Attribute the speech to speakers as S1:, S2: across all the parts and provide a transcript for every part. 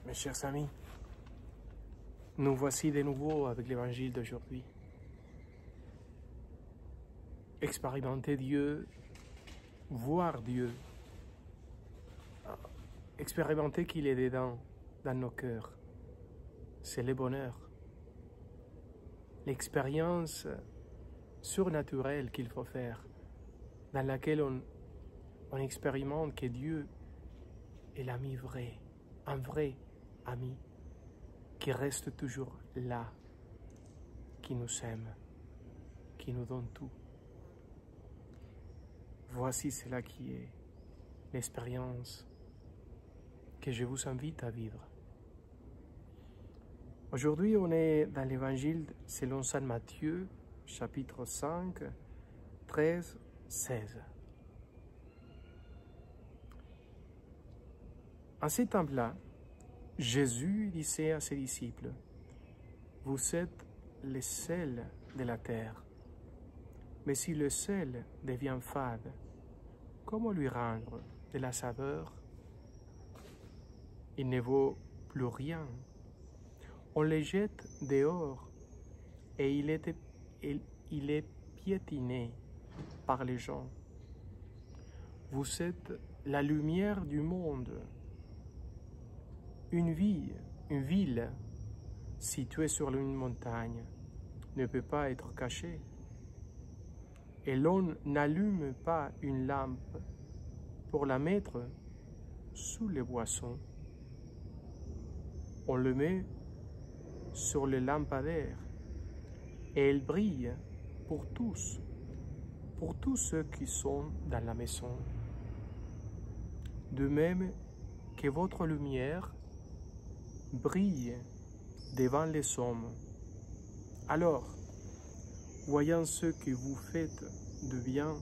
S1: Mes chers amis, nous voici de nouveau avec l'évangile d'aujourd'hui. Expérimenter Dieu, voir Dieu, expérimenter qu'il est dedans, dans nos cœurs, c'est le bonheur. L'expérience surnaturelle qu'il faut faire, dans laquelle on expérimente que Dieu est l'ami vrai, un vrai ami, qui reste toujours là, qui nous aime, qui nous donne tout. Voici cela qui est l'expérience que je vous invite à vivre. Aujourd'hui, on est dans l'évangile selon Saint Matthieu, chapitre 5, 13, 16. En ce temps-là, Jésus disait à ses disciples, « Vous êtes le sel de la terre. Mais si le sel devient fade, comment lui rendre de la saveur? Il ne vaut plus rien. On le jette dehors et il est piétiné par les gens. Vous êtes la lumière du monde. Une ville située sur une montagne ne peut pas être cachée. Et l'on n'allume pas une lampe pour la mettre sous les boissons. On le met sur le lampadaire et elle brille pour tous ceux qui sont dans la maison. De même que votre lumière brille devant les hommes. Alors, voyant ce que vous faites de bien,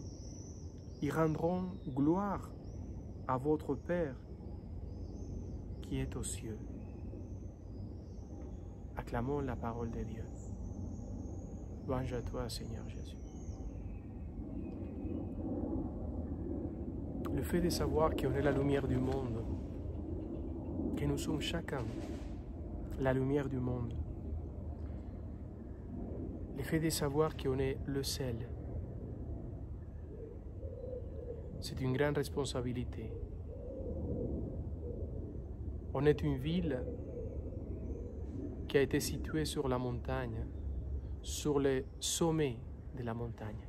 S1: ils rendront gloire à votre Père qui est aux cieux. Acclamons la parole de Dieu. Louange à toi, Seigneur Jésus. Le fait de savoir qu'on est la lumière du monde, que nous sommes chacun la lumière du monde, le fait de savoir qu'on est le sel, c'est une grande responsabilité. On est une ville qui a été située sur la montagne, sur le sommet de la montagne.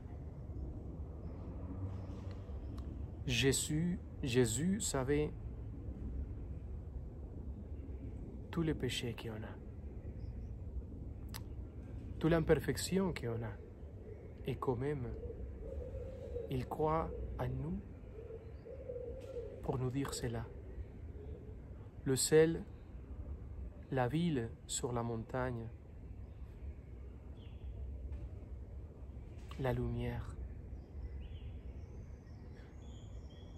S1: Jésus savait tous les péchés qu'on a, toute l'imperfection qu'on a, et quand même, il croit en nous pour nous dire cela. Le sel, la ville sur la montagne, la lumière.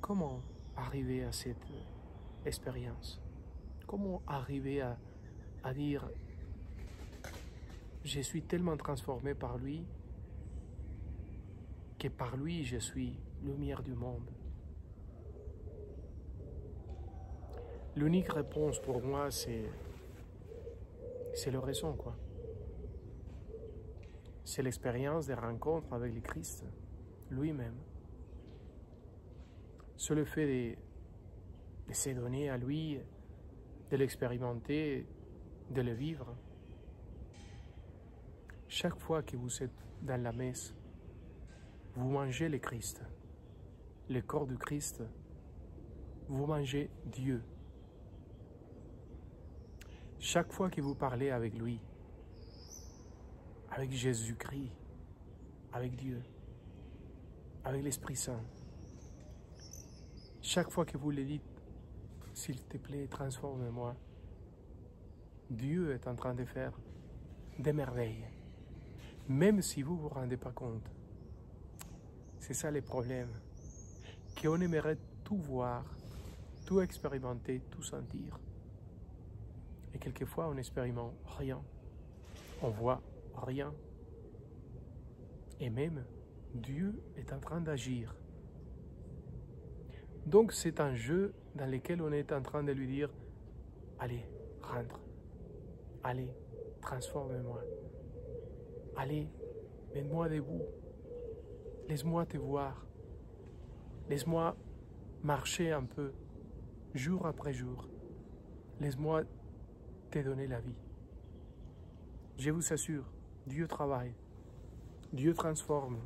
S1: Comment arriver à cette expérience? Comment arriver à dire « Je suis tellement transformé par lui que par lui je suis lumière du monde ». L'unique réponse pour moi, c'est le raison, quoi. C'est l'expérience des rencontres avec le Christ lui-même. C'est le fait de se donner à lui, de l'expérimenter, de le vivre. Chaque fois que vous êtes dans la messe, vous mangez le Christ, le corps du Christ, vous mangez Dieu. Chaque fois que vous parlez avec lui, avec Jésus-Christ, avec Dieu, avec l'Esprit Saint, chaque fois que vous le dites, s'il te plaît, transforme-moi, Dieu est en train de faire des merveilles, même si vous ne vous rendez pas compte. C'est ça le problème, qu'on aimerait tout voir, tout expérimenter, tout sentir. Et quelquefois, on n'expérimente rien, on voit rien. Et même, Dieu est en train d'agir. Donc c'est un jeu dans lequel on est en train de lui dire, allez, prendre. Allez, transforme-moi. Allez, mets-moi debout. Laisse-moi te voir. Laisse-moi marcher un peu, jour après jour. Laisse-moi te donner la vie. Je vous assure, Dieu travaille. Dieu transforme.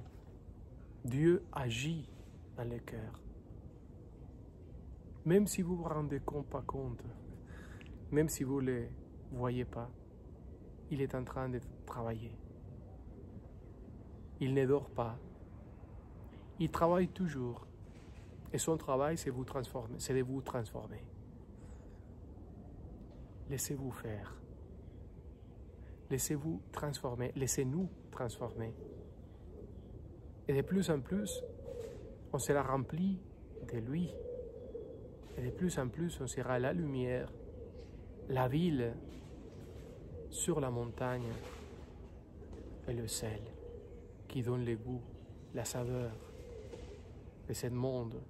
S1: Dieu agit dans les cœurs. Même si vous ne vous rendez pas compte, même si vous ne le voyez pas, il est en train de travailler. Il ne dort pas. Il travaille toujours. Et son travail, c'est vous transformer, c'est de vous transformer. Laissez-vous faire. Laissez-vous transformer. Laissez-nous transformer. Et de plus en plus, on sera rempli de lui. Et de plus en plus, on sera la lumière, la ville sur la montagne et le sel qui donne le goût, la saveur de ce monde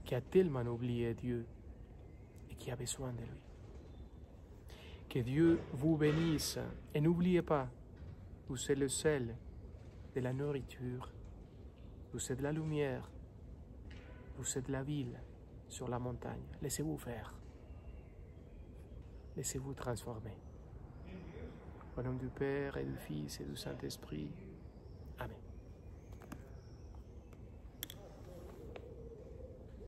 S1: qui a tellement oublié Dieu et qui a besoin de lui. Que Dieu vous bénisse et n'oubliez pas, vous êtes le sel de la nourriture, vous êtes la lumière, vous êtes la ville sur la montagne. Laissez-vous faire. Laissez-vous transformer. Au nom du Père et du Fils et du Saint-Esprit.